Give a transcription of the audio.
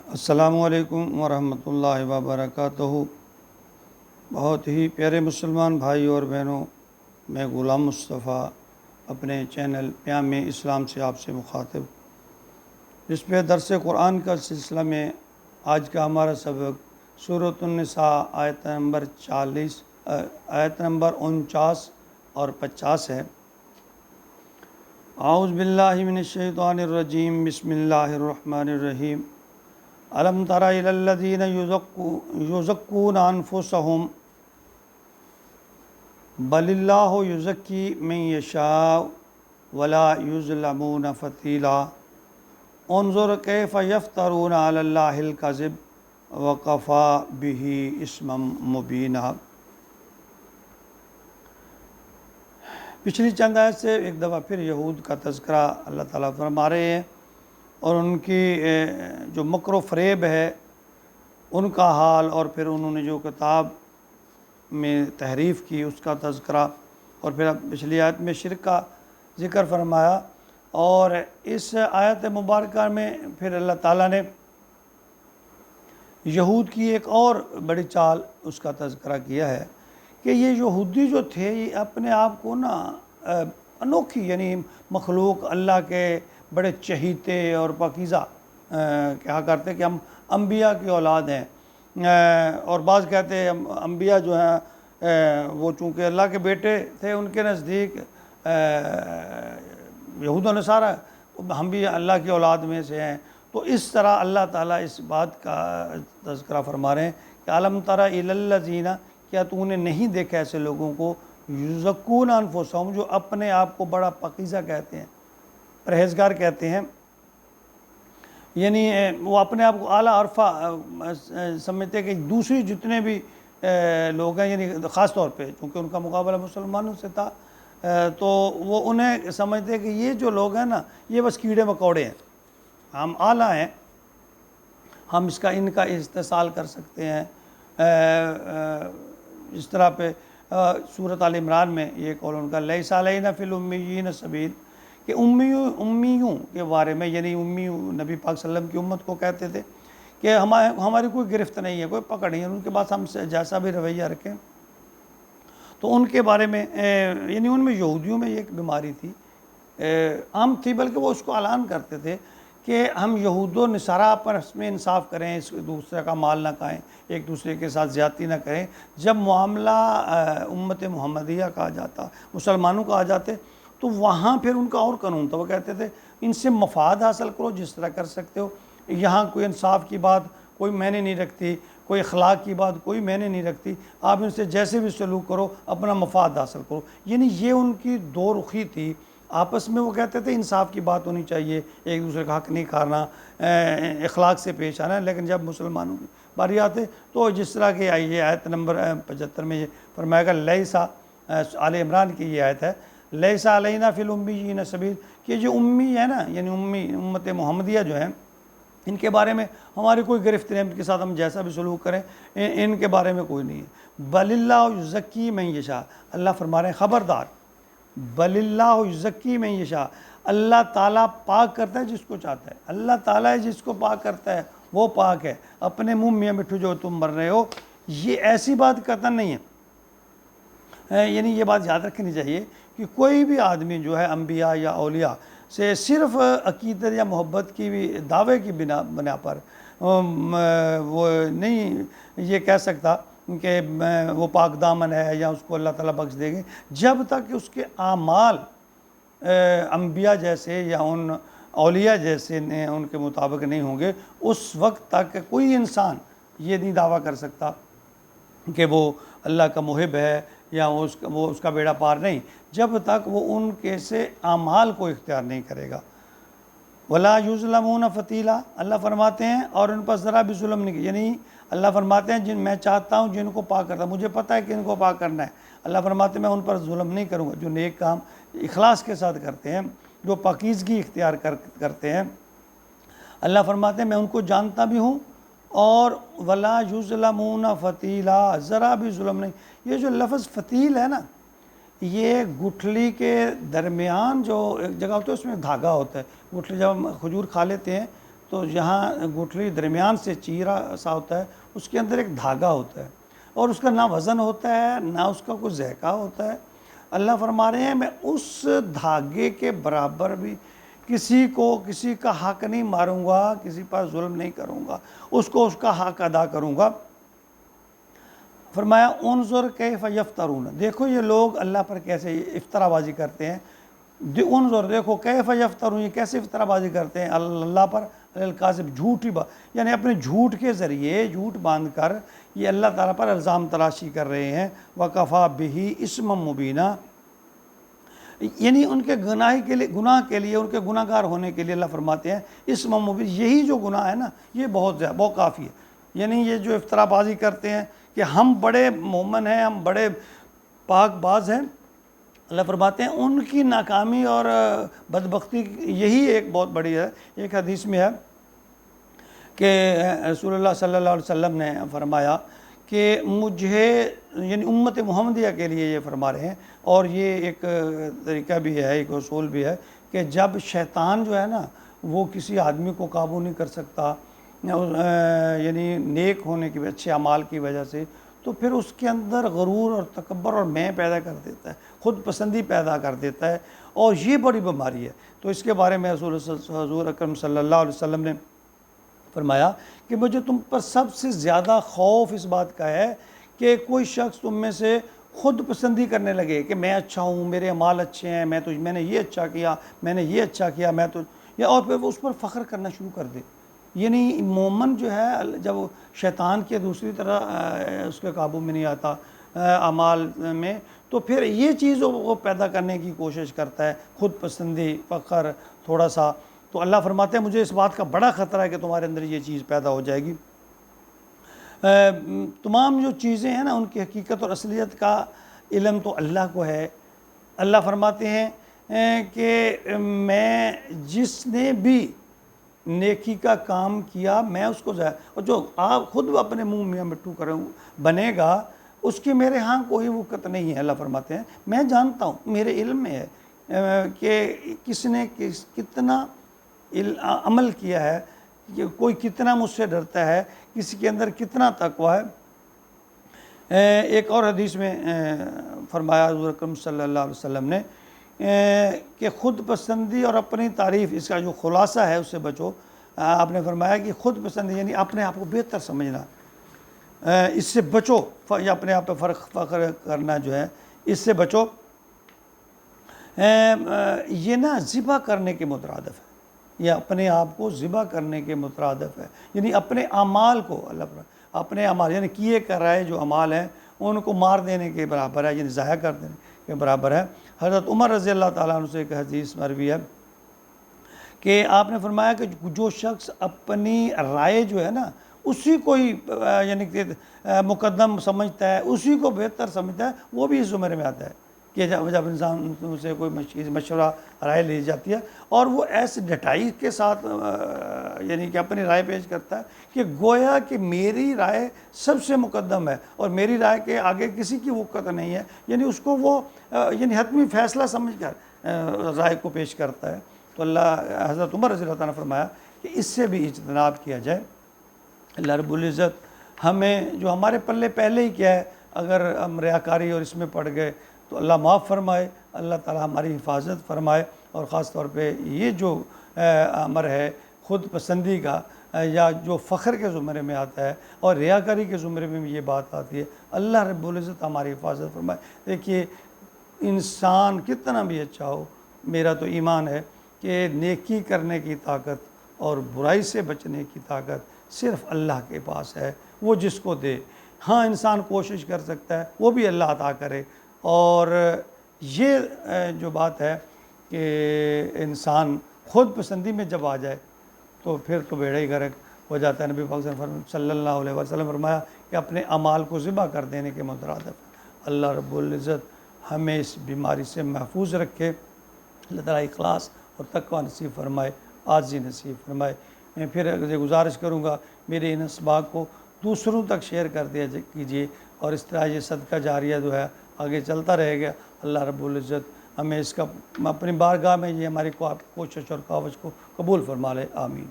السلام علیکم ورحمۃ اللہ وبرکاتہ۔ بہت ہی پیارے مسلمان بھائی اور بہنوں، میں غلام مصطفیٰ اپنے چینل پیام اسلام سے آپ سے مخاطب، جس پہ درس قرآن کا سلسلہ میں آج کا ہمارا سبق سورۃ النساء آیت نمبر 49 اور 50 ہے۔ اعوذ باللہ من الشیطان الرجیم، بسم اللہ الرحمن الرحیم۔ الم تر الی الذین یزکون انفسہم بل اللہ یزکی من یشاء ولا یظلمون فتیلا انظر کیف یفترون علی اللہ الکذب وکفی بہ اثما مبینا۔ پچھلی چند آیت سے ایک دفعہ پھر یہود کا تذکرہ اللہ تعالیٰ فرما رہے ہیں، اور ان کی جو مکر و فریب ہے ان کا حال، اور پھر انہوں نے جو کتاب میں تحریف کی اس کا تذکرہ، اور پھر پچھلی آیت میں شرک کا ذکر فرمایا، اور اس آیت مبارکہ میں پھر اللہ تعالیٰ نے یہود کی ایک اور بڑی چال اس کا تذکرہ کیا ہے کہ یہ یہودی جو تھے یہ اپنے آپ کو انوکھی، یعنی مخلوق اللہ کے بڑے چہیتے اور پاکیزہ کہا کرتے کہ ہم انبیاء کی اولاد ہیں، اور بعض کہتے ہیں انبیاء جو ہیں وہ چونکہ اللہ کے بیٹے تھے، ان کے نزدیک یہود و نصارہ ہم بھی اللہ کی اولاد میں سے ہیں۔ تو اس طرح اللہ تعالیٰ اس بات کا تذکرہ فرما رہے ہیں کہ الم تر الی الذین، کیا تو نے نہیں دیکھا ایسے لوگوں کو یزکون انفسہم، جو اپنے آپ کو بڑا پاکیزہ کہتے ہیں، پرہیزگار کہتے ہیں، یعنی وہ اپنے آپ کو اعلیٰ عرفہ سمجھتے ہیں کہ دوسری جتنے بھی لوگ ہیں، یعنی خاص طور پہ چونکہ ان کا مقابلہ مسلمانوں سے تھا، تو وہ انہیں سمجھتے کہ یہ جو لوگ ہیں نا یہ بس کیڑے مکوڑے ہیں، ہم اعلیٰ ہیں، ہم ان کا استحصال کر سکتے ہیں۔ اس طرح پہ سورۃ آل عمران میں یہ قول ان کا لیس علینا فی الامیین سبیل، کہ امیوں کے بارے میں، یعنی امی نبی پاک صلی اللہ علیہ وسلم کی امت کو کہتے تھے کہ ہماری کوئی گرفت نہیں ہے، کوئی پکڑ نہیں ہے، ان کے پاس ہم سے جیسا بھی رویہ رکھیں۔ تو ان کے بارے میں یعنی ان میں یہودیوں میں یہ ایک بیماری تھی، عام تھی، بلکہ وہ اس کو اعلان کرتے تھے کہ ہم یہود و نصارہ آپس میں انصاف کریں، اس دوسرے کا مال نہ کھائیں، ایک دوسرے کے ساتھ زیادتی نہ کریں۔ جب معاملہ امت محمدیہ کا آ جاتا، مسلمانوں کا آ جاتے، تو وہاں پھر ان کا اور قانون تھا، وہ کہتے تھے ان سے مفاد حاصل کرو جس طرح کر سکتے ہو، یہاں کوئی انصاف کی بات کوئی میں نے نہیں رکھتی، کوئی اخلاق کی بات کوئی میں نے نہیں رکھتی، آپ ان سے جیسے بھی سلوک کرو، اپنا مفاد حاصل کرو۔ یعنی یہ ان کی دو رخی تھی، آپس میں وہ کہتے تھے انصاف کی بات ہونی چاہیے، ایک دوسرے کا حق نہیں کھانا، اخلاق سے پیش آنا، لیکن جب مسلمانوں کی باری آتے تو جس طرح کہ یہ آیت نمبر 75 میں یہ فرمایا گا، لیسا، آل عمران کی یہ آیت ہے، لیسا علینا فی الامیین سبیل، کہ جو امی ہے نا، یعنی امت محمدیہ جو ہے، ان کے بارے میں ہماری کوئی گرفت نہیں، ان کے ساتھ ہم جیسا بھی سلوک کریں، ان کے بارے میں کوئی نہیں ہے۔ بل اللہ یزکی من یشاء، اللہ فرما رہے ہیں خبردار، بل اللہ یزکی من یشاء، اللہ تعالیٰ پاک کرتا ہے جس کو چاہتا ہے، اللہ تعالیٰ جس کو پاک کرتا ہے وہ پاک ہے۔ اپنے منہ میاں مٹھو جو تم بن رہے ہو، یہ ایسی بات کرتا نہیں ہے، یعنی یہ بات یاد رکھنی چاہیے کہ کوئی بھی آدمی جو ہے انبیاء یا اولیاء سے صرف عقیدت یا محبت کی بھی دعوے کی بنا پر وہ نہیں یہ کہہ سکتا کہ وہ پاک دامن ہے یا اس کو اللہ تعالیٰ بخش دے گے، جب تک کہ اس کے اعمال انبیاء جیسے یا ان اولیاء جیسے ان کے مطابق نہیں ہوں گے، اس وقت تک کوئی انسان یہ نہیں دعویٰ کر سکتا کہ وہ اللہ کا محب ہے یا وہ اس کا بیڑا پار نہیں، جب تک وہ ان کے سے اعمال کو اختیار نہیں کرے گا۔ ولا یظلمون فتیلا، اللہ فرماتے ہیں اور ان پر ذرا بھی ظلم نہیں، یعنی اللہ فرماتے ہیں میں چاہتا ہوں جن کو پاک کرتا، مجھے پتہ ہے کہ ان کو پاک کرنا ہے، اللہ فرماتے ہیں میں ان پر ظلم نہیں کروں گا، جو نیک کام اخلاص کے ساتھ کرتے ہیں، جو پاکیزگی اختیار کرتے ہیں، اللہ فرماتے ہیں میں ان کو جانتا بھی ہوں، اور ولا یظلمون فتیلا، ذرا بھی ظلم نہیں۔ یہ جو لفظ فتیل ہے نا، یہ گٹھلی کے درمیان جو ایک جگہ ہوتا ہے اس میں دھاگا ہوتا ہے، گٹھلی جب ہم کھجور کھا لیتے ہیں تو یہاں گٹھلی درمیان سے چیرا سا ہوتا ہے، اس کے اندر ایک دھاگا ہوتا ہے اور اس کا نہ وزن ہوتا ہے نہ اس کا کوئی ذائقہ ہوتا ہے۔ اللہ فرما رہے ہیں میں اس دھاگے کے برابر بھی کسی کا حق نہیں ماروں گا، کسی پر ظلم نہیں کروں گا، اس کو اس کا حق ادا کروں گا۔ فرمایا انظر کیف یفترون، دیکھو یہ لوگ اللہ پر کیسے افطرا بازی کرتے ہیں۔ انظر دیکھو کیف یفترون، یہ کیسے افطرا بازی کرتے ہیں اللہ پر، الکاذب جھوٹی بات، یعنی اپنے جھوٹ کے ذریعے جھوٹ باندھ کر یہ اللہ تعالیٰ پر الزام تراشی کر رہے ہیں۔ وَكَفَى بِهِ اسما مبینہ، یعنی ان کے گناہ کے لیے ان کے گناہ گار ہونے کے لیے اللہ فرماتے ہیں اسم مبین، یہی جو گناہ ہے نا یہ بہت کافی ہے۔ یعنی یہ جو افطرا بازی کرتے ہیں کہ ہم بڑے مومن ہیں، ہم بڑے پاک باز ہیں، اللہ فرماتے ہیں ان کی ناکامی اور بدبختی یہی ایک بہت بڑی ہے۔ ایک حدیث میں ہے کہ رسول اللہ صلی اللہ علیہ وسلم نے فرمایا کہ مجھے، یعنی امت محمدیہ کے لیے یہ فرما رہے ہیں، اور یہ ایک طریقہ بھی ہے، ایک اصول بھی ہے کہ جب شیطان جو ہے نا وہ کسی آدمی کو قابو نہیں کر سکتا، یعنی نیک ہونے کی اچھے اعمال کی وجہ سے، تو پھر اس کے اندر غرور اور تکبر اور میں پیدا کر دیتا ہے، خود پسندی پیدا کر دیتا ہے، اور یہ بڑی بیماری ہے۔ تو اس کے بارے میں حضور اکرم صلی اللہ علیہ وسلم نے فرمایا کہ مجھے تم پر سب سے زیادہ خوف اس بات کا ہے کہ کوئی شخص تم میں سے خود پسندی کرنے لگے کہ میں اچھا ہوں، میرے اعمال اچھے ہیں، میں نے یہ اچھا کیا، میں نے یہ اچھا کیا، اور پھر وہ اس پر فخر کرنا شروع کر دے۔ یعنی مومن جو ہے جب شیطان کے دوسری طرح اس کے قابو میں نہیں آتا اعمال میں، تو پھر یہ چیز وہ پیدا کرنے کی کوشش کرتا ہے، خود پسندی، فخر تھوڑا سا۔ تو اللہ فرماتے ہیں مجھے اس بات کا بڑا خطرہ ہے کہ تمہارے اندر یہ چیز پیدا ہو جائے گی۔ تمام جو چیزیں ہیں نا ان کی حقیقت اور اصلیت کا علم تو اللہ کو ہے۔ اللہ فرماتے ہیں کہ میں جس نے بھی نیکی کا کام کیا میں اس کو اور جو آپ خود اپنے منہ میاں مٹھو کریں بنے گا اس کی میرے ہاں کوئی وقت نہیں ہے۔ اللہ فرماتے ہیں میں جانتا ہوں، میرے علم میں ہے کہ کس نے کتنا عمل کیا ہے، کہ کوئی کتنا مجھ سے ڈرتا ہے، کسی کے اندر کتنا تقویٰ ہے۔ ایک اور حدیث میں فرمایا حضور اکرم صلی اللہ علیہ وسلم نے کہ خود پسندی اور اپنی تعریف، اس کا جو خلاصہ ہے اس سے بچو۔ آپ نے فرمایا کہ خود پسندی یعنی اپنے آپ کو بہتر سمجھنا، اس سے بچو، یا اپنے آپ پہ فخر کرنا جو ہے اس سے بچو۔ یہ نا ذبح کرنے کے مترادف ہے، یہ اپنے آپ کو ذبح کرنے کے مترادف ہے، یعنی اپنے اعمال کو اپنے اعمال یعنی کیے کر رہے جو اعمال ہیں ان کو مار دینے کے برابر ہے، یعنی ضائع کر دینے کے برابر ہے۔ حضرت عمر رضی اللہ تعالیٰ عنہ سے ایک حدیث مروی ہے کہ آپ نے فرمایا کہ جو شخص اپنی رائے جو ہے نا اسی کو ہی یعنی کہ مقدم سمجھتا ہے، اسی کو بہتر سمجھتا ہے، وہ بھی اس زمرے میں آتا ہے کہ جب انسان سے کوئی مشورہ رائے لی جاتی ہے اور وہ ایسے ڈٹائی کے ساتھ یعنی کہ اپنی رائے پیش کرتا ہے کہ گویا کہ میری رائے سب سے مقدم ہے اور میری رائے کے آگے کسی کی وقت نہیں ہے، یعنی اس کو وہ یعنی حتمی فیصلہ سمجھ کر رائے کو پیش کرتا ہے۔ تو حضرت عمر رضی اللہ عنہ نے فرمایا کہ اس سے بھی اجتناب کیا جائے۔ اللہ رب العزت ہمیں جو ہمارے پلے پہلے ہی کیا ہے، اگر ہم ریاکاری اور اس میں پڑ گئے تو اللہ معاف فرمائے، اللہ تعالیٰ ہماری حفاظت فرمائے، اور خاص طور پہ یہ جو امر ہے خود پسندی کا یا جو فخر کے زمرے میں آتا ہے اور ریاکاری کے زمرے میں بھی یہ بات آتی ہے، اللہ رب العزت ہماری حفاظت فرمائے۔ دیکھیے انسان کتنا بھی اچھا ہو، میرا تو ایمان ہے کہ نیکی کرنے کی طاقت اور برائی سے بچنے کی طاقت صرف اللہ کے پاس ہے، وہ جس کو دے۔ ہاں انسان کوشش کر سکتا ہے، وہ بھی اللہ عطا کرے۔ اور یہ جو بات ہے کہ انسان خود پسندی میں جب آ جائے تو پھر تو بیڑا ہی غرق ہو جاتا ہے۔ نبی پاک صلی اللہ علیہ وسلم فرمایا کہ اپنے اعمال کو ذبح کر دینے کے مترادف۔ اللہ رب العزت ہمیں اس بیماری سے محفوظ رکھے، اللہ تعالیٰ اخلاص اور تقویٰ نصیب فرمائے، عاجزی نصیب فرمائے۔ میں پھر گزارش کروں گا میرے ان اسباق کو دوسروں تک شیئر کر دیا کیجیے، اور اس طرح یہ صدقہ جاریہ جو ہے آگے چلتا رہے گا۔ اللہ رب العزت ہمیں اس کا اپنی بارگاہ میں یہ ہماری کوشش اور کاوش کو قبول فرما لے، آمین۔